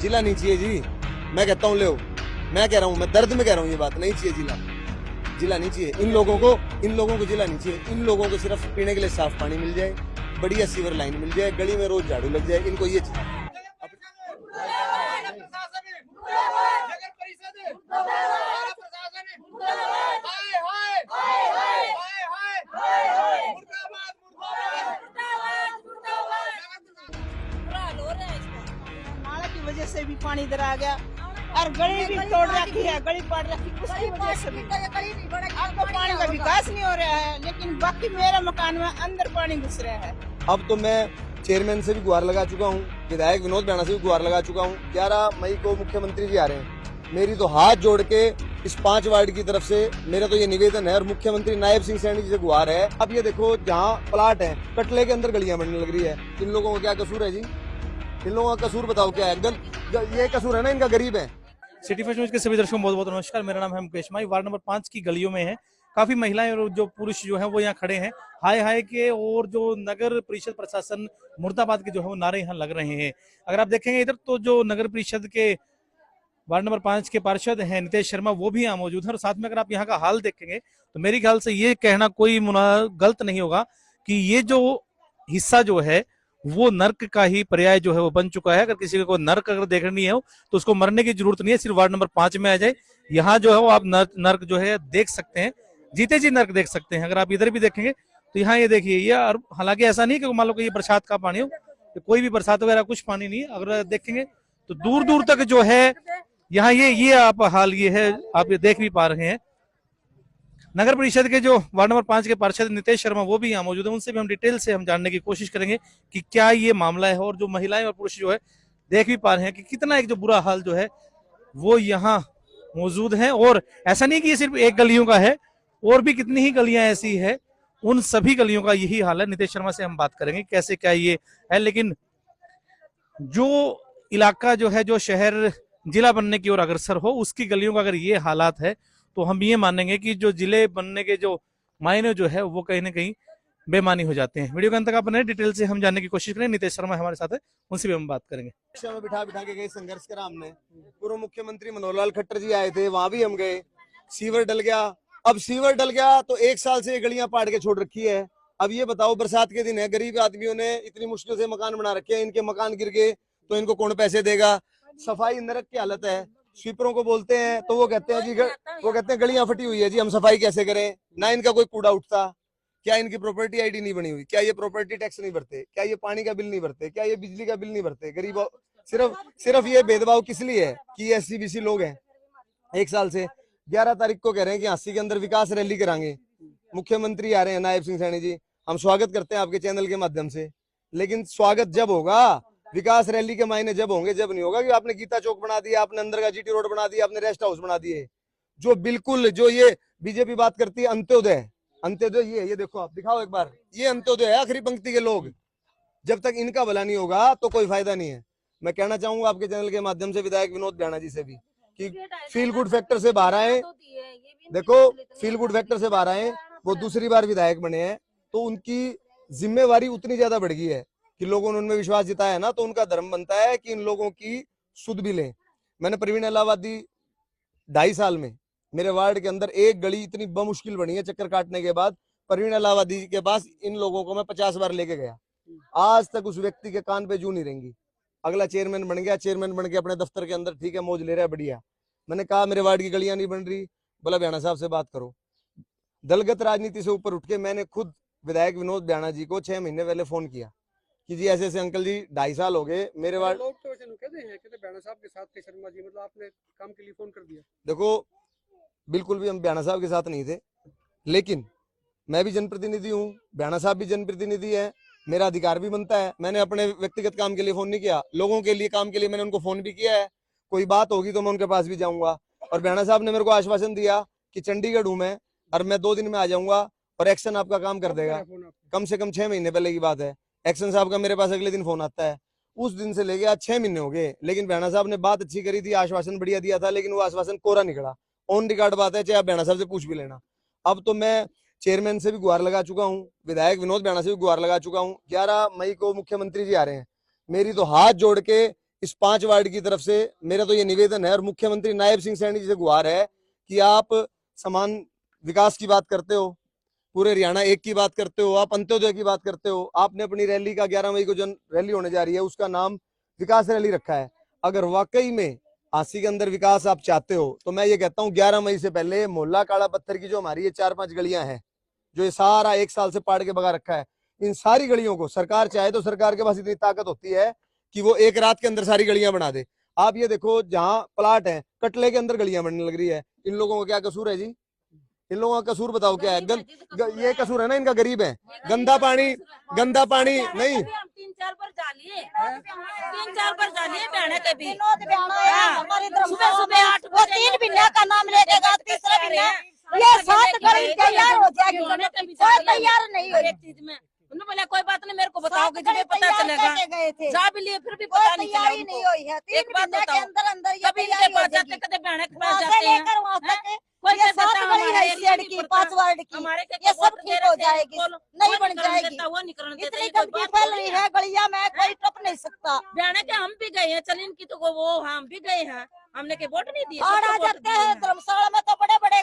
जिला नहीं चाहिए जी। मैं कहता हूँ ले, मैं कह रहा हूँ, मैं दर्द में कह रहा हूँ ये बात, नहीं चाहिए जिला। जिला नहीं चाहिए इन लोगों को जिला नहीं चाहिए। इन लोगों को सिर्फ पीने के लिए साफ पानी मिल जाए, बढ़िया सीवर लाइन मिल जाए, गली में रोज झाड़ू लग जाए, इनको ये चाहिए। नाले की वजह से भी पानी इधर आ गया और गली भी तोड़ रखी है, गली पड़ रखी, उसकी वजह से भी आपको पानी का विकास नहीं हो रहा है। लेकिन बाकी मेरे मकान में अंदर पानी घुस रहा है। अब तो मैं चेयरमैन से भी गुहार लगा चुका हूँ, विधायक विनोद बैणा से भी गुहार लगा चुका हूँ। 11 मई को मुख्यमंत्री जी आ रहे हैं, मेरी तो हाथ जोड़ के इस 5 वार्ड की तरफ से मेरा तो ये निवेदन है, और मुख्यमंत्री नायब सिंह सैनी जी से गुहार है। अब ये देखो, जहाँ प्लाट है कटले के अंदर गलियां बनने लग रही है। इन लोगों का क्या कसूर है जी? इन लोगों का कसूर बताओ क्या है? ये कसूर है ना इनका, गरीब है। सिटी फर्स्ट न्यूज के सभी दर्शकों बहुत बहुत नमस्कार। मेरा नाम है मुकेश माई। वार्ड नंबर 5 की गलियों में है, काफी महिलाएं और जो पुरुष जो है वो यहाँ खड़े हैं हाय हाय के, और जो नगर परिषद प्रशासन मुर्दाबाद के जो है वो नारे यहाँ लग रहे हैं। अगर आप देखेंगे इधर तो जो नगर परिषद के वार्ड नंबर 5 के पार्षद हैं नितेश शर्मा, वो भी यहाँ मौजूद है। और साथ में अगर आप यहाँ का हाल देखेंगे तो मेरे ख्याल से ये कहना कोई गलत नहीं होगा कि ये जो हिस्सा जो है वो नर्क का ही पर्याय जो है वो बन चुका है। अगर किसी को नर्क अगर देखनी है तो उसको मरने की जरूरत नहीं है, सिर्फ वार्ड नंबर 5 में आ जाए। यहाँ जो है वो आप नर्क जो है देख सकते हैं, जीते जी नर्क देख सकते हैं। अगर आप इधर भी देखेंगे तो यहाँ ये देखिए, ये हालांकि ऐसा नहीं कि मान लो कि ये बरसात का पानी हो, कोई भी बरसात वगैरह कुछ पानी नहीं है। अगर देखेंगे तो दूर दूर तक जो है यहाँ ये आप हाल ये है, आप ये देख भी पा रहे हैं। नगर परिषद के जो वार्ड नंबर 5 के पार्षद नितेश शर्मा वो भी यहाँ मौजूद है, उनसे भी हम डिटेल से हम जानने की कोशिश करेंगे कि क्या ये मामला है, और जो महिलाएं और पुरुष जो है देख भी पा रहे हैं कि कितना एक जो बुरा हाल जो है वो यहाँ मौजूद है। और ऐसा नहीं कि ये सिर्फ एक गलियों का है, और भी कितनी ही गलियां ऐसी है, उन सभी गलियों का यही हाल है। नितेश शर्मा से हम बात करेंगे कैसे क्या ये है। लेकिन जो इलाका जो है, जो शहर जिला बनने की ओर अग्रसर हो, उसकी गलियों का अगर ये हालात है तो हम ये मानेंगे कि जो जिले बनने के जो मायने जो है वो कहीं ना कहीं बेमानी हो जाते हैं। वीडियो के अंत तक आप बने, डिटेल से हम जानने की कोशिश करें। नितेश शर्मा हमारे साथ है, उनसे भी हम बात करेंगे। में बिठा के गए, संघर्ष करा हमने। पूर्व मुख्यमंत्री मनोहर लाल खट्टर जी आए थे, वहां भी हम गए। सीवर डल गया, अब सीवर डल गया तो 1 साल से ये गलियां पाड़ के छोड़ रखी है। अब ये बताओ, बरसात के दिन है, गरीब आदमियों ने इतनी मुश्किल से मकान बना रखे हैं, इनके मकान गिर गए तो इनको कौन पैसे देगा? सफाई नरक की हालत है। स्वीपरों को बोलते हैं तो वो कहते हैं जी, वो कहते हैं गलियां फटी हुई है जी, हम सफाई कैसे करें? ना इनका कोई कूड़ा उठता, क्या इनकी प्रॉपर्टी आईडी नहीं बनी हुई? क्या ये प्रॉपर्टी टैक्स नहीं भरते? क्या ये पानी का बिल नहीं भरते? क्या ये बिजली का बिल नहीं भरते? गरीब सिर्फ ये भेदभाव किस लिए है कि ये SC-BC लोग हैं। 1 साल से 11 तारीख को कह रहे हैं कि हांसी के अंदर विकास रैली कराएंगे। मुख्यमंत्री आ रहे हैं नायब सिंह सैनी जी, हम स्वागत करते हैं आपके चैनल के माध्यम से। लेकिन स्वागत जब होगा, विकास रैली के मायने जब होंगे, जब नहीं होगा कि आपने गीता चौक बना दिया, आपने अंदर का GT रोड बना दिया, आपने रेस्ट हाउस बना दिए। जो बिल्कुल जो ये बीजेपी बात करती है अंत्योदय, अंत्योदय ये देखो, आप दिखाओ एक बार, ये अंत्योदय है, आखिरी पंक्ति के लोग। जब तक इनका भला नहीं होगा तो कोई फायदा नहीं है। मैं कहना चाहूंगा आपके चैनल के माध्यम से विधायक विनोद बैणा जी से भी कि फील गुड फैक्टर से बाहर आए। देखो, फील गुड फैक्टर से बाहर आए, वो दूसरी बार विधायक बने हैं तो उनकी जिम्मेवारी उतनी ज्यादा बढ़ गई है कि लोगों ने उनमें विश्वास जिताया है ना, तो उनका धर्म बनता है कि इन लोगों की सुध भी लें। मैंने प्रवीण इलाहाबादी 2.5 साल में मेरे वार्ड के अंदर एक गली इतनी बमुश्किल बनी है, चक्कर काटने के बाद प्रवीण इलाहाबादी के पास इन लोगों को मैं 50 बार लेके गया, आज तक उस व्यक्ति के कान पे जू नहीं रहेंगी। अगला चेयरमैन बन गया, चेयरमैन बन के अपने दफ्तर के अंदर ठीक है मौज ले रहा है, बढ़िया। मैंने कहा मेरे वार्ड की गलियां नहीं बन रही, बोला बैणा साहब से बात करो। दलगत राजनीति से ऊपर उठ के मैंने खुद विधायक विनोद बैणा जी को 6 महीने पहले फोन किया कि जी ऐसे ऐसे अंकल जी 2.5 साल हो गए मेरे वार्ड। लोग तो ऐसे कहते हैं कि बैणा साहब के साथ थे शर्मा जी, मतलब आपने काम के लिए फोन कर दिया। देखो, बिल्कुल भी हम बैणा साहब के साथ नहीं थे, लेकिन मैं भी जनप्रतिनिधि हूँ, बैणा साहब भी जनप्रतिनिधि है, मेरा अधिकार भी बनता है। मैंने अपने व्यक्तिगत काम के लिए फोन नहीं किया, लोगों के लिए काम के लिए मैंने उनको फोन भी किया है। कोई बात होगी तो मैं उनके पास भी जाऊंगा। और बैणा साहब ने मेरे को आश्वासन दिया कि चंडीगढ़ हूँ मैं और मैं 2 दिन में आ जाऊंगा और एक्शन आपका काम कर देगा। कम से कम 6 महीने पहले की बात है। एक्शन साहब का मेरे पास अगले दिन फोन आता है। उस दिन से लेके आज 6 महीने हो गए, लेकिन बैणा साहब ने बात अच्छी करी थी, आश्वासन बढ़िया दिया था, लेकिन वो आश्वासन कोरा निकला। ऑन रिकॉर्ड बात है, चाहे आप बैणा साहब से पूछ भी लेना। अब तो मैं चेयरमैन से भी गुहार लगा चुका हूँ, विधायक विनोद बैणा से भी गुहार लगा चुका हूँ। 11 मई को मुख्यमंत्री जी आ रहे हैं, मेरी तो हाथ जोड़ के इस 5 वार्ड की तरफ से मेरा तो ये निवेदन है और मुख्यमंत्री नायब सिंह सैनी जी से गुहार है कि आप समान विकास की बात करते हो, पूरे हरियाणा एक की बात करते हो, आप अंत्योदय की बात करते हो। आपने अपनी रैली का 11 मई को जो रैली होने जा रही है उसका नाम विकास रैली रखा है। अगर वाकई में आसी के अंदर विकास आप चाहते हो तो मैं ये कहता हूँ 11 मई से पहले मोहल्ला काला पत्थर की जो हमारी ये 4-5 गलियां हैं, जो ये सारा 1 साल से पाड़ के भगा रखा है, इन सारी गलियों को सरकार चाहे तो सरकार के पास इतनी ताकत होती है कि वो एक रात के अंदर सारी गलियां बना दे। आप ये देखो जहां प्लाट है कटले के अंदर गलियां बनने लग रही है। इन लोगों का क्या कसूर है जी? इन लोगों का कसूर बताओ क्या है? ये कसूर है ना इनका, गरीब है। गंदा पानी नहीं, 3-4 बार डालिए, 3-4 बार डालिए बहने के भी। सुबह सुबह 8 वो 3 महीने का नाम लेके गया, तीसरे महीने ये 7 गली तैयार हो जाएगी, कोई तैयार नहीं हो एक चीज में उन्होंने बोला कोई बात नहीं, मेरे को बताओ कि जब पता चलेगा। जा भी लिए फिर भी पता नहीं चला उनको। नहीं हुई है। 3 महीने के अंदर अंदर ये कभी इनके पास जाते, कभी बहने के पास जाते हैं। कोई ये कहता 7 गली है शेड की, 5 वार्ड की, हमारे ये सब ठीक हो जाएगी, नहीं बन जाएगी। वो निकलने देता, इतनी गंदगी फैल रही है गलिया में, कोई टप नहीं सकता। बहने के हम भी गए हैं, चल इनकी तो वो हम भी गए हैं, हमने के वोट नहीं दिए। बाढ़ आ जाते हैं धर्मशाला में तो बड़े बड़े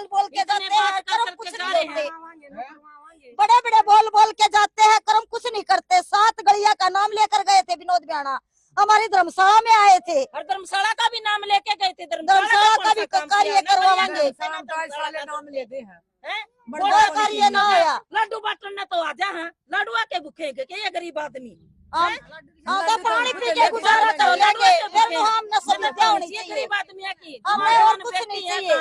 बोल के जाते हैं, कर्म कुछ नहीं होते। बड़े बड़े बोल के जाते हैं, कर्म कुछ नहीं करते। 7 गलिया का नाम लेकर गए थे विनोद बियाणा, हमारी धर्मशाला में आए थे, और धर्मशाला का भी नाम लेके गए थे। धर्मशाला का भी कार्य करवाएंगे, नाम लेते हैं, बड़ा कार्य ना आया। लड्डू बांटना तो आजा है, लड्डुआ के भूखे के ये गरीब आदमी तो पानी पी के गुजारा कर लेंगे, फिर तो हम नस्ल में क्या होनी ये चाहिए। गरीब आदमी है की हमें और कुछ नहीं चाहिए।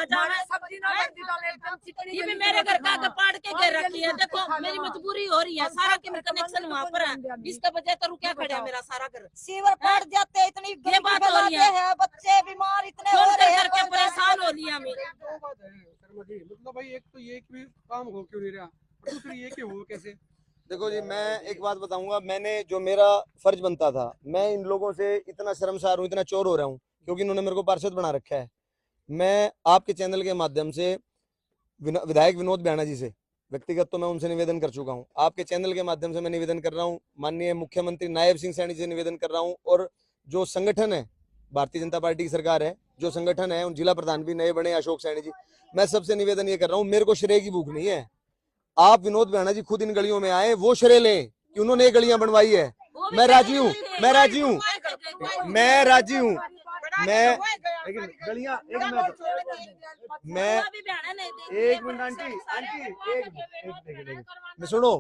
ये भी मेरे घर का आगे पाड़ के घेर रखी है। देखो मेरी मजबूरी हो रही है, सारा के कनेक्शन वहाँ पर है, इसका वजह तो रुका खड़ा है मेरा सारा घर। सीवर फट जाते हैं, इतनी ये बात हो रही है, बच्चे बीमार इतने हो छोड़ रहे हैं, करके परेशान हो लिया हमें। दो बात है शर्मा जी, मतलब भाई एक तो ये कि काम हो क्यों नहीं रहा, और दूसरी ये कि हो कैसे। देखो जी, मैं एक बात बताऊंगा, मैंने जो मेरा फर्ज बनता था, मैं इन लोगों से इतना शर्मसार हूँ, इतना चोर हो रहा हूँ क्योंकि इन्होंने मेरे को पार्षद बना रखा है। मैं आपके चैनल के माध्यम से विधायक विनोद बियाणा जी से व्यक्तिगत तो मैं उनसे निवेदन कर चुका हूँ, आपके चैनल के माध्यम से मैं निवेदन कर रहा हूँ, माननीय मुख्यमंत्री नायब सिंह सैनी जी से निवेदन कर रहा हूँ, और जो संगठन है भारतीय जनता पार्टी की सरकार है, जो संगठन है, उन जिला प्रधान भी नए बने अशोक सैनी जी, मैं सबसे निवेदन ये कर रहा हूँ, मेरे को श्रेय की भूख नहीं है। आप विनोद बियाणा जी खुद इन गलियों में आए, वो श्रेय लें कि उन्होंने ये गलियां बनवाई है। मैं राजी हूँ, मैं राजी हूँ, मैं राजी हूँ। मैं गलियां मैं एक मिनट आंटी मैं सुनो,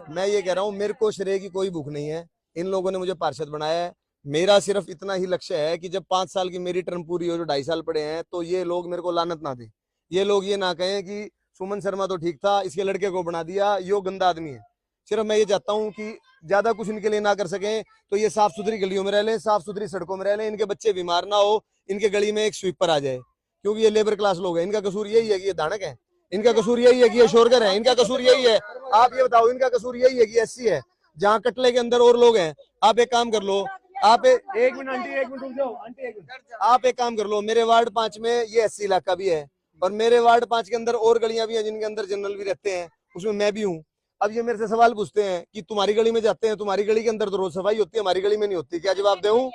मैं ये कह रहा हूँ, मेरे को श्रेय की कोई भूख नहीं है। इन लोगों ने मुझे पार्षद बनाया है, मेरा सिर्फ इतना ही लक्ष्य है कि जब 5 साल की मेरी टर्म पूरी हो, जो 2.5 साल पड़े हैं, तो ये लोग मेरे को लानत ना दे, ये लोग ये ना कहें कि सुमन शर्मा तो ठीक था, इसके लड़के को बना दिया, यो गंदा आदमी है। सिर्फ मैं ये चाहता हूँ कि ज्यादा कुछ इनके लिए ना कर सकें, तो ये साफ सुथरी गलियों में रह लें, साफ सुथरी सड़कों में रह लें, इनके बच्चे बीमार ना हो, इनके गली में एक स्वीपर आ जाए, क्योंकि ये लेबर क्लास लोग हैं। इनका कसूर यही है कि ये दानक है, इनका कसूर यही है कि ये शोरगर है, इनका कसूर यही है। आप ये बताओ, इनका कसूर यही है कि एससी है, जहाँ कटले के अंदर और लोग हैं। आप एक काम कर लो, आप एक मिनट आंटी, एक मिनट रुक जाओ आंटी, एक मिनट। आप एक काम कर लो, मेरे वार्ड 5 में ये एससी इलाका भी है, और मेरे वार्ड 5 के अंदर और गलियां भी हैं जिनके अंदर जनरल भी रहते हैं, उसमें मैं भी हूँ। अब ये मेरे से सवाल पूछते हैं कि तुम्हारी गली में जाते हैं, तुम्हारी गली के अंदर तो रोज सफाई होती है, हमारी गली में नहीं होती, क्या जवाब दूं?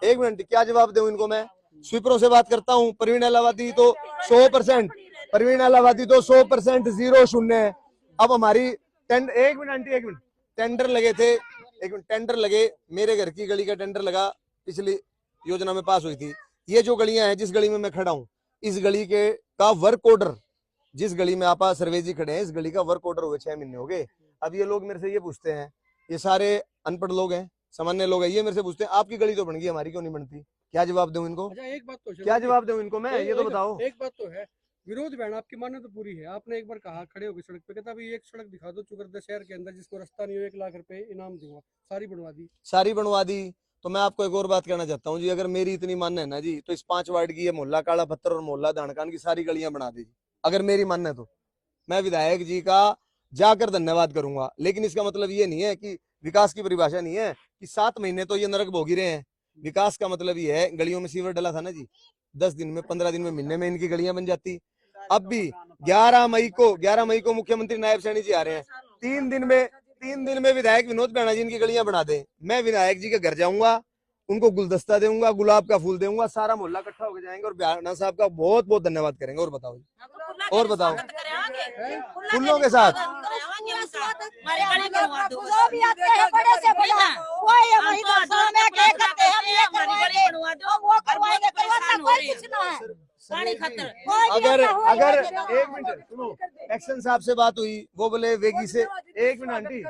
एक मिनट, क्या जवाब दूं इनको? मैं स्वीपरों से बात करता हूँ, परवीन अलाहाबादी तो 100%, परवीन अलाहाबादी तो 100% 0-0 है। अब हमारी एक मिनट टेंडर लगे थे, एक मिनट, टेंडर लगे, मेरे घर की गली का टेंडर लगा, पिछली योजना में पास हुई थी। ये जो गलियां हैं, जिस गली में मैं खड़ा हूँ, इस गली के का वर्क ऑर्डर, जिस गली में आप सर्वे जी खड़े हैं, इस गली का वर्क ऑर्डर हुए 6 महीने हो गए। अब ये लोग मेरे से ये पूछते हैं, ये सारे अनपढ़ लोग हैं, सामान्य लोग हैं, ये मेरे से पूछते हैं आपकी गली तो बन गई, हमारी क्यों नहीं बनती? क्या जवाब दूं इनको? अच्छा एक बात तो क्या जवाब दूं इनको मैं, ये तो बताओ। एक बात तो है, विनोद बियाणा आपकी मान्य तो पूरी है। आपने एक बार कहा खड़े होकर सड़क पे, कहता अभी एक सड़क दिखा दो चुकरदा शहर के अंदर जिसको रास्ता नहीं हो, 1 लाख रुपए इनाम दूंगा, सारी बनवा दी। तो मैं आपको एक और बात कहना चाहता हूँ जी, अगर मेरी इतनी मान्य है ना जी, तो इस 5 वार्ड की, ये मोहल्ला काला पत्थर और मोहल्ला धानकान की सारी गलियां बना दीजिए। अगर मेरी मान्य है तो मैं विधायक जी का जाकर धन्यवाद करूंगा। लेकिन इसका मतलब ये नहीं है कि विकास की परिभाषा नहीं है कि 7 महीने तो ये नरक भोगी रहे हैं। विकास का मतलब ये है, गलियों में सीवर डला था ना जी, 10 दिन में, 15 दिन में, महीने में इनकी गलियां बन जाती। अब भी 11 मई को मुख्यमंत्री नायब सैनी जी आ रहे हैं, 3 दिन में विधायक विनोद बियाणा जी इनकी गलियां बना दे। मैं विधायक जी के घर जाऊंगा, उनको गुलदस्ता दूंगा, गुलाब का फूल दूंगा, सारा मोहल्ला इकट्ठा होकर जाएंगे और ब्याना साहब का बहुत बहुत धन्यवाद करेंगे। और बताओ जी, और बताओ, फूलों के साथ हमारी गली बनवा दो। जो भी आते हैं बड़े से बड़ा वो ये वही दर्शन में क्या करते हैं, हम ये हमारी गली करवाएंगे बनवा दो। हम वो करवाएंगे, करवाता कोई कुछ ना है। पानी खतर कोई भी अगर ऐसा हुआ अगर ही नहीं। एक मिनट सुनो, एक्शन साहब से बात हुई, वो बोले वेगी से, एक मिनट आंटी,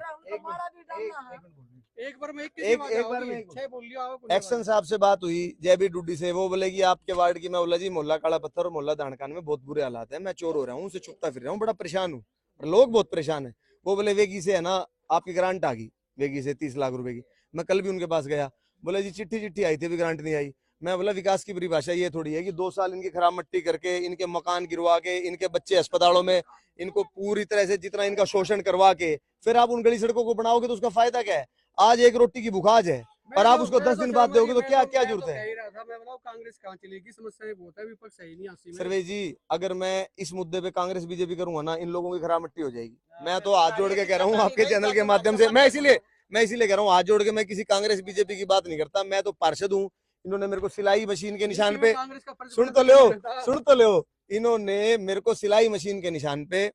एक बार में एक बार में छह बोल लिया एक्शन साहब से बात हुई जयबीर डुड्डी से, वो बोले कि आपके वार्ड की, मैं बोला जी मोहल्ला काला पत्थर और मोहल्ला दानकान में बहुत बुरे हालात है, मैं चोर हो रहा हूँ, उनसे छुपता फिर रहा हूँ, बड़ा परेशान हूँ और लोग बहुत परेशान है। वो बोले वेगी से है ना आपकी ग्रांट आ गई, वेगी से 30 लाख रुपए की। मैं कल भी उनके पास गया, बोले जी चिट्ठी आई थी, अभी ग्रांट नहीं आई। मैं बोला विकास की परिभाषा ये थोड़ी है कि 2 साल इनकी खराब मट्टी करके, इनके मकान गिरवा के, इनके बच्चे अस्पतालों में, इनको पूरी तरह से जितना इनका शोषण करवा के फिर आप उन गली सड़कों को बनाओगे तो उसका फायदा क्या है? आज एक रोटी की भुखाज है और आप उसको 10 दिन बाद दोगे तो क्या क्या जरूरत है? मैं बताऊं कांग्रेस कहाँ चलेगी, समस्या बहुत है, विपक्ष सही नहीं आती। सर्वेश जी, अगर मैं इस मुद्दे पे कांग्रेस बीजेपी करूंगा ना, इन लोगों की खराब मिट्टी हो जाएगी। मैं तो हाथ जोड़ के कह रहा हूँ आपके चैनल के माध्यम से, मैं इसीलिए कह रहा हूँ हाथ जोड़ के, मैं किसी कांग्रेस बीजेपी की बात नहीं करता, मैं तो पार्षद हूँ। इन्होंने मेरे को सिलाई मशीन के निशान पे, सुन तो लो, इन्होंने मेरे को सिलाई मशीन के निशान पे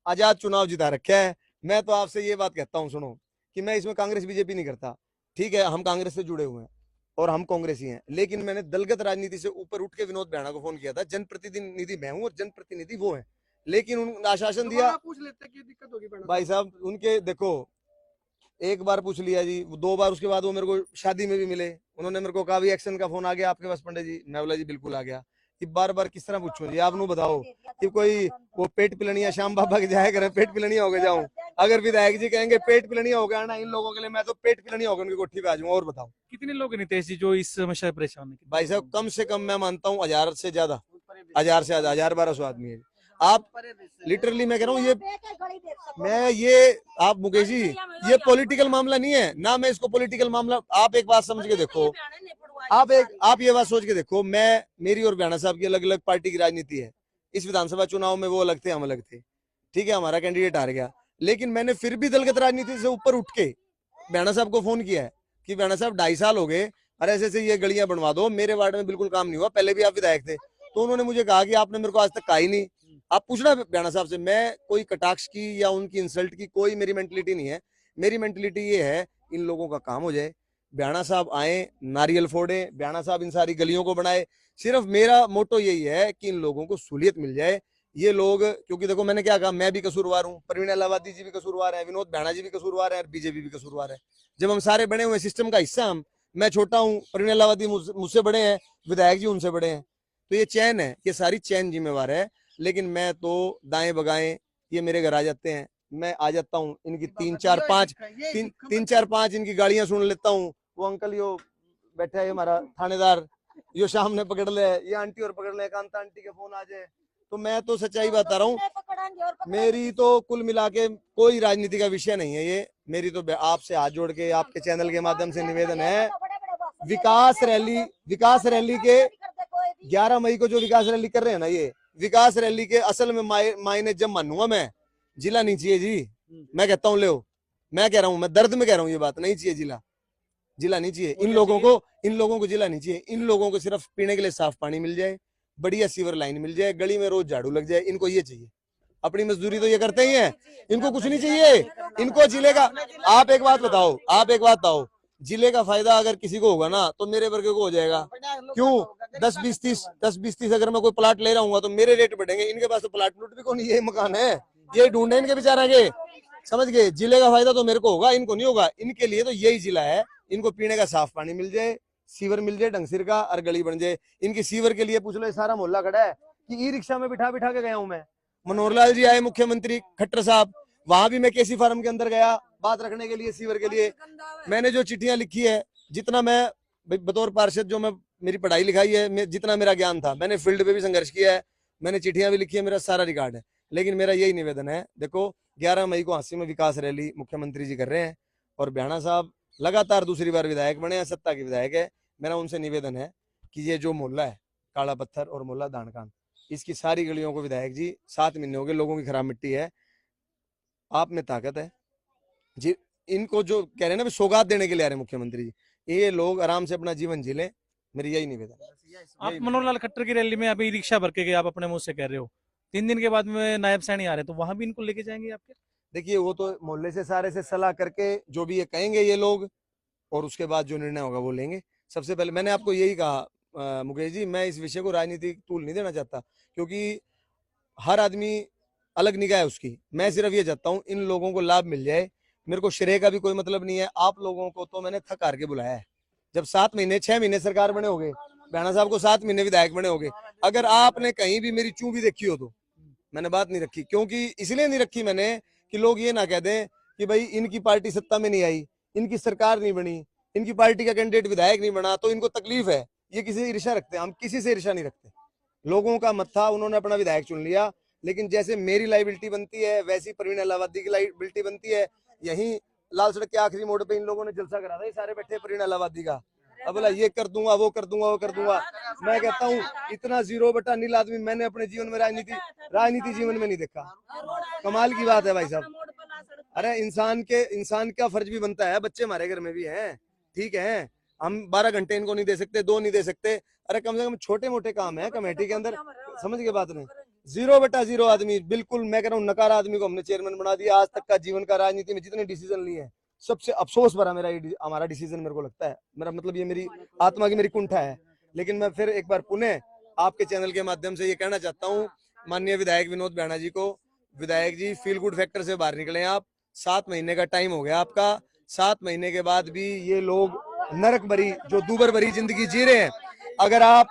आजाद चुनाव जिता रखा है। मैं तो आपसे ये बात कहता हूँ, सुनो, कि मैं इसमें कांग्रेस बीजेपी नहीं करता, ठीक है, हम कांग्रेस से जुड़े हुए हैं और हम कांग्रेसी हैं, लेकिन मैंने दलगत राजनीति से ऊपर उठ के विनोद बियाणा को फोन किया था। जनप्रतिनिधि मैं हूँ और जनप्रतिनिधि वो है, लेकिन उन्होंने आश्वासन दिया। पूछ लेते कि दिक्कत होगी भाई साहब उनके देखो, एक बार पूछ लिया जी, 2 बार, उसके बाद वो मेरे को शादी में भी मिले, उन्होंने मेरे को कहा भी एक्शन का फोन आ गया आपके पास पंडित जी? मैं बोला जी बिल्कुल आ गया। कि बार बार किस तरह पूछो जी, आप नु बताओ कि कोई वो पेट पिलनिया श्याम बाबा के जाया करे, पेट पिलनिया होके जाऊं? अगर विधायक जी कहेंगे पेट पिलनिया हो गया ना इन लोगों के लिए, मैं तो पेट पिलनिया होकर उनकी कोठी पे आ जाऊंगा। और बताओ कितने लोग हैं नितेश जी जो इस समस्या से परेशान है? भाई साहब, कम से कम मैं मानता हूँ 1000 से ज्यादा, 1000-1200 आदमी है। आप लिटरली मैं कह रहा हूँ, ये आप मुकेश जी, ये पॉलिटिकल मामला नहीं है ना, मैं इसको पॉलिटिकल मामला, आप एक बात समझ के देखो, आप ये बात सोच के देखो, मेरी और बियाणा साहब की अलग अलग पार्टी की राजनीति है। इस विधानसभा चुनाव में वो अलग थे, हम अलग थे, ठीक है, हमारा कैंडिडेट हार गया, लेकिन मैंने फिर भी दलगत राजनीति से ऊपर उठ के बियाणा साहब को फोन किया है कि बियाणा साहब 2.5 साल हो गए और ऐसे ये गलियां बनवा दो, मेरे वार्ड में बिल्कुल काम नहीं हुआ, पहले भी आप विधायक थे। तो उन्होंने मुझे कहा कि आपने मेरे को आज तक कहा ही नहीं। आप पूछना बियाणा साहब से, मैं कोई कटाक्ष की या उनकी इंसल्ट की कोई मेरी मेंटलिटी नहीं है। मेरी मेंटलिटी ये है इन लोगों का काम हो जाए, बियाणा साहब आए, नारियल फोड़े, बियाणा साहब इन सारी गलियों को बनाए। सिर्फ मेरा मोटो यही है कि इन लोगों को सहूलियत मिल जाए। ये लोग, क्योंकि देखो मैंने क्या कहा, मैं भी कसूरवार हूँ, प्रवीण अलाहाबादी जी भी कसूरवार है, विनोद बियाणा जी भी कसूरवार है और बीजेपी भी कसूरवार है। जब हम सारे बने हुए सिस्टम का हिस्सा, मैं छोटा हूँ, प्रवीण अलाहाबादी मुझसे बड़े हैं, विधायक जी उनसे बड़े हैं, तो ये चैन है, ये सारी चैन जिम्मेवार है। लेकिन मैं तो दाएं बगाएं, ये मेरे घर आ जाते हैं, मैं आ जाता हूँ, इनकी 3-4-5 इनकी गाड़ियां सुन लेता हूँ। वो अंकल यो बैठा है हमारा थानेदार, यो शाम ने पकड़ ले, ये आंटी और पकड़ ले, कांता आंटी के फोन आ जाए। तो मैं तो सच्चाई बता रहा हूँ, मेरी तो कुल मिला के कोई राजनीति का विषय नहीं है ये। मेरी तो आपसे हाथ जोड़ के आपके चैनल के माध्यम से निवेदन है, विकास रैली के 11 मई को जो विकास रैली कर रहे हैं ना, ये विकास रैली के असल में मायने जब मानूंगा मैं, जिला नहीं चाहिए जी। मैं कहता हूँ, ले मैं कह रहा हूँ, मैं दर्द में कह रहा हूँ, ये बात नहीं चाहिए, जिला नहीं चाहिए इन लोगों को जिला नहीं चाहिए। इन लोगों को सिर्फ पीने के लिए साफ पानी मिल जाए, बढ़िया सीवर लाइन मिल जाए, गली में रोज झाड़ू लग जाए, इनको ये चाहिए। अपनी मजदूरी तो ये करते ही हैं, इनको कुछ नहीं चाहिए। इनको जिले का, आप एक बात बताओ, जिले का फायदा अगर किसी को होगा ना तो मेरे वर्ग को हो जाएगा। क्यों? 10-20-30 अगर मैं कोई प्लाट ले रहा हूँ तो मेरे रेट बढ़ेंगे। इनके पास तो प्लाट भी कौन, ये मकान है, ये ढूंढे इनके बेचारा के, समझ गए? जिले का फायदा तो मेरे को होगा, इनको नहीं होगा। इनके लिए तो यही जिला है, इनको पीने का साफ पानी मिल जाए, सीवर मिल जाए ढंग सिर का और गली बन जाए। इनकी सीवर के लिए पूछ लो, सारा मोहल्ला खड़ा है कि ई रिक्शा में बिठा के गया हूं मैं। मनोहर लाल जी आए, मुख्यमंत्री खट्टर साहब, वहां भी मैं केसी फार्म के अंदर गया बात रखने के लिए, सीवर के लिए। मैंने जो चिट्ठियां लिखी है, जितना मैं बतौर पार्षद, जो मैं मेरी पढ़ाई लिखाई है, जितना मेरा ज्ञान था, मैंने फील्ड पे भी संघर्ष किया है, मैंने चिट्ठियां भी लिखी है, मेरा सारा रिकॉर्ड है। लेकिन मेरा यही निवेदन है, देखो 11 मई को हांसी में विकास रैली मुख्यमंत्री जी कर रहे हैं और बियाणा साहब लगातार दूसरी बार विधायक बने हैं, सत्ता के विधायक है। मेरा उनसे निवेदन है कि ये जो मोहल्ला है काला पत्थर और मोहल्ला दानकान, इसकी सारी गलियों को विधायक जी, 7 महीने हो गए, लोगों की खराब मिट्टी है, आप में ताकत है जी। इनको जो कह रहे हैं ना सौगात देने के लिए आ रहे हैं मुख्यमंत्री जी, ये लोग आराम से अपना जीवन जी लें, मेरी यही निवेदन है। आप मनोहर लाल खट्टर की रैली में अभी रिक्शा भर के गए, आप अपने मुंह से कह रहे हो, 3 दिन के बाद में नायब सैनी आ रहे हैं, तो वहां भी इनको लेके जाएंगे आपके? देखिए वो तो मोहल्ले से सारे से सलाह करके जो भी ये कहेंगे ये लोग, और उसके बाद जो निर्णय होगा वो लेंगे। सबसे पहले मैंने आपको यही कहा मुकेश जी, मैं इस विषय को राजनीतिक तूल नहीं देना चाहता, क्योंकि हर आदमी अलग निगाह है उसकी। मैं सिर्फ ये चाहता हूँ इन लोगों को लाभ मिल जाए, मेरे को श्रेय का भी कोई मतलब नहीं है। आप लोगों को तो मैंने थक हार के बुलाया है। जब 7 महीने 6 महीने सरकार बने होगे, भैणा साहब को 7 महीने विधायक बने होगे, अगर आपने कहीं भी मेरी चूं भी देखी हो तो मैंने बात नहीं रखी। क्योंकि इसलिए नहीं रखी मैंने कि लोग ये ना कह दें कि भाई इनकी पार्टी सत्ता में नहीं आई, इनकी सरकार नहीं बनी, इनकी पार्टी का कैंडिडेट विधायक नहीं बना तो इनको तकलीफ है। ये किसी से ईर्ष्या रखते हैं, हम किसी से ईर्ष्या नहीं रखते। लोगों का मत था, उन्होंने अपना विधायक चुन लिया, लेकिन जैसे मेरी लाइबिलिटी बनती है वैसी परवीन अलाहाबादी की लाइबिलिटी बनती है। यहीं लाल सड़क के आखिरी मोड़ पे इन लोगों ने जलसा करा था, ये सारे बैठे परवीन अलाहाबादी का। अब बोला ये कर दूंगा, वो कर दूंगा, वो कर दूंगा। मैं कहता हूँ इतना 0/नील आदमी मैंने अपने जीवन में राजनीति जीवन में नहीं देखा। कमाल की बात है भाई साहब। अरे इंसान का फर्ज भी बनता है, बच्चे हमारे घर में भी हैं, ठीक है, हम 12 घंटे इनको नहीं दे सकते, 2 नहीं दे सकते। अरे कम से कम छोटे मोटे काम है कमेटी के अंदर, समझ के बात नहीं। 0/0 आदमी, बिल्कुल मैं कह रहा हूँ नकारा आदमी को हमने चेयरमैन बना दिया। आज तक का जीवन का राजनीति में जितने डिसीजन लिए हैं सबसे अफसोस भरा हमारा डिसीजन मेरे को लगता है। मेरा मतलब ये मेरी आत्मा की मेरी कुंठा है। लेकिन मैं फिर एक बार पुनः आपके चैनल के माध्यम से ये कहना चाहता हूँ माननीय विधायक विनोद बैणा जी को, विधायक जी फील गुड फैक्टर से बाहर निकले आप। 7 महीने का टाइम हो गया आपका। 7 महीने के बाद भी ये लोग नरक भरी जो दूबर भरी जिंदगी जी रहे हैं। अगर आप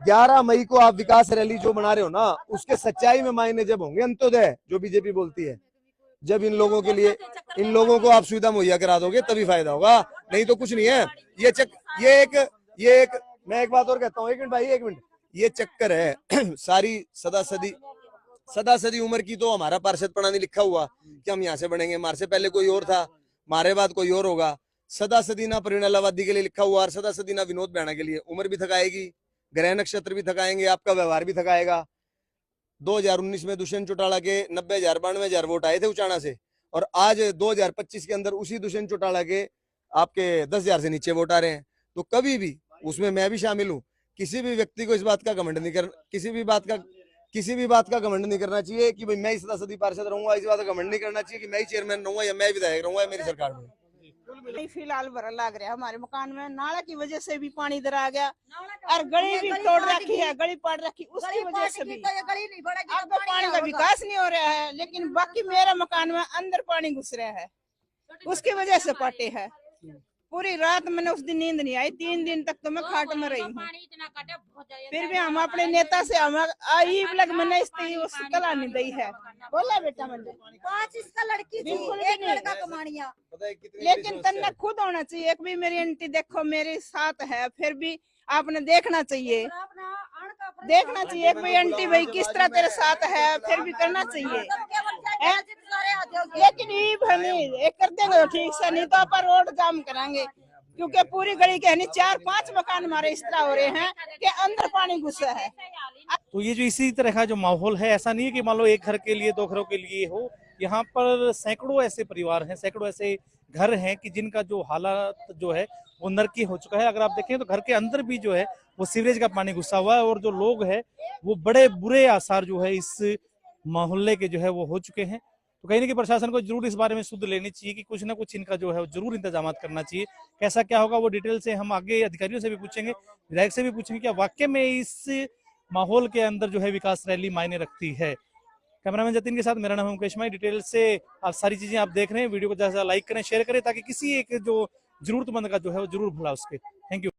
11 मई को आप विकास रैली जो बना रहे हो ना, उसके सच्चाई में मायने जब होंगे अंत्योदय जो बीजेपी बोलती है, जब इन लोगों के लिए इन लोगों को आप सुविधा मुहैया करा दोगे तभी फायदा होगा, नहीं तो कुछ नहीं है। ये एक मैं एक बात और कहता हूँ, 1 मिनट भाई 1 मिनट, ये चक्कर है सारी सदा सदी उम्र की। तो हमारा पार्षद पढ़ा नहीं लिखा हुआ कि हम यहाँ से बढ़ेंगे, हमारे से पहले कोई और था, हमारे बाद कोई और होगा। सदा सदी ना परवीन अलाहाबादी के लिए लिखा हुआ और सदा सदी ना विनोद बैणा के लिए। उम्र भी थकाएगी, ग्रह नक्षत्र भी थकाएंगे, आपका व्यवहार भी थकाएगा। 2019 में दुष्यंत चौटाला के 90,000 92,000 वोट आए थे उचाना से, और आज 2025 के अंदर उसी दुष्यंत चौटाला के आपके 10,000 से नीचे वोट आ रहे हैं। तो कभी भी उसमें मैं भी शामिल हूँ। किसी भी व्यक्ति को इस बात का घमंड नहीं कर किसी भी बात का घमंड नहीं करना चाहिए कि भाई मैं ही सदा सदी पार्षद रहूंगा। इस बात का घमंड नहीं करना चाहिए कि मैं ही चेयरमैन रहूंगा या मैं विधायक रहूंगा या मेरी सरकार में। नहीं, फिलहाल भरा लग रहा है हमारे मकान में। नाला की वजह से भी पानी इधर आ गया और गली भी तोड़ रखी है, गली पाड़ रखी, उसकी वजह से भी अब पानी का विकास नहीं हो रहा है। लेकिन बाकी मेरे मकान में अंदर पानी घुस रहा है, उसकी वजह से पाटे है। पूरी रात मैंने उस दिन नींद नहीं आई, 3 दिन तक तो मैं खाट में रही हूँ। फिर भी हम अपने नेता से हम आई लग मैंने उसकी कला नहीं दी है। बोला बेटा मैंने 5 इसका लड़की थी, 1 लड़का कमानिया। लेकिन तन्ने खुद होना चाहिए। एक भी मेरी आंटी देखो मेरे साथ है, फिर भी आपने देखना चाहिए एक भी आंटी भाई किस तरह तेरे साथ है, फिर भी करना चाहिए। लेकिन ये भनी कर देंगे तो ठीक से, नहीं तो आप रोड जाम कराएंगे। क्योंकि पूरी गली के 4-5 मकान हमारे इस तरह हो रहे हैं कि अंदर पानी घुसा है। तो ये जो इसी तरह का जो माहौल है, ऐसा नहीं है कि मान लो एक घर के लिए 2 घरों के लिए हो, यहाँ पर सैकड़ों ऐसे परिवार हैं, सैकड़ों ऐसे घर हैं कि जिनका जो हालात जो है वो नरकी हो चुका है। अगर आप देखें तो घर के अंदर भी जो है वो सीवरेज का पानी घुसा हुआ है, और जो लोग हैं वो बड़े बुरे आसार जो है इस मोहल्ले के जो है वो हो चुके हैं। तो कहीं ना कहीं प्रशासन को जरूर इस बारे में सुध लेनी चाहिए कि कुछ ना कुछ इनका जो है जरूर इंतजाम करना चाहिए। कैसा क्या होगा वो डिटेल से हम आगे अधिकारियों से भी पूछेंगे, विधायक से भी पूछेंगे क्या वाकई में इस माहौल के अंदर जो है विकास रैली मायने रखती है। कैमरामैन जतिन के साथ मेरा नाम है मुकेश माई। डिटेल से आप सारी चीजें आप देख रहे हैं। वीडियो को ज्यादा लाइक करें, शेयर करें, ताकि किसी एक जो जरूरतमंद का जो है वो जरूर भला उसके। Thank you.